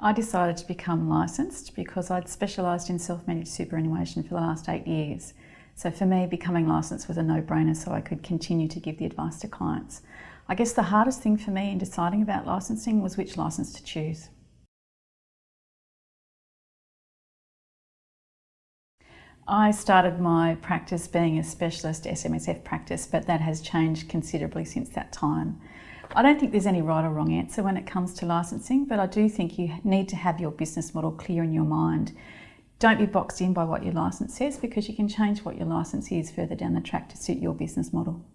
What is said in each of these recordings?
I decided to become licensed because I'd specialised in self-managed superannuation for the last 8 years. So for me, becoming licensed was a no-brainer so I could continue to give the advice to clients. I guess the hardest thing for me in deciding about licensing was which licence to choose. I started my practice being a specialist SMSF practice, but that has changed considerably since that time. I don't think there's any right or wrong answer when it comes to licensing, but I do think you need to have your business model clear in your mind. Don't be boxed in by what your licence says, because you can change what your licence is further down the track to suit your business model.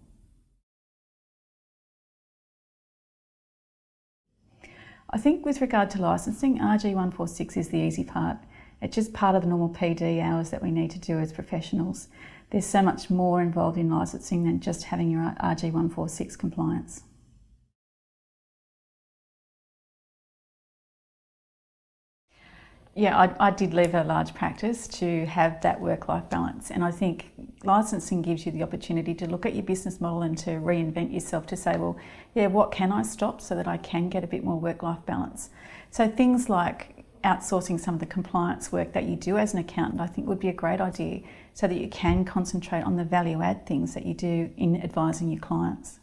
I think with regard to licensing, RG146 is the easy part. It's just part of the normal PD hours that we need to do as professionals. There's so much more involved in licensing than just having your RG146 compliance. Yeah, I did leave a large practice to have that work-life balance, and I think licensing gives you the opportunity to look at your business model and to reinvent yourself to say, well, yeah, what can I stop so that I can get a bit more work-life balance? So things like outsourcing some of the compliance work that you do as an accountant, I think would be a great idea so that you can concentrate on the value-add things that you do in advising your clients.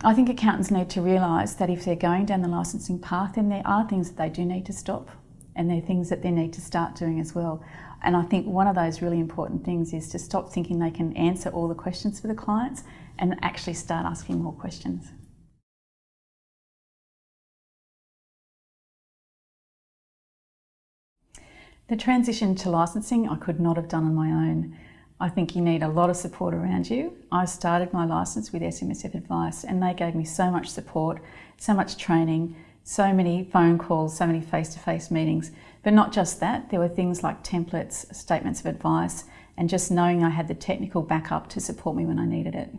I think accountants need to realise that if they're going down the licensing path, then there are things that they do need to stop, and there are things that they need to start doing as well. And I think one of those really important things is to stop thinking they can answer all the questions for the clients and actually start asking more questions. The transition to licensing I could not have done on my own. I think you need a lot of support around you. I started my licence with SMSF Advice and they gave me so much support, so much training, so many phone calls, so many face-to-face meetings. But not just that, there were things like templates, statements of advice, and just knowing I had the technical backup to support me when I needed it.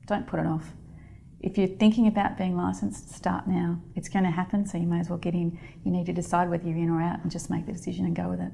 Don't put it off. If you're thinking about being licensed, start now. It's going to happen, so you may as well get in. You need to decide whether you're in or out and just make the decision and go with it.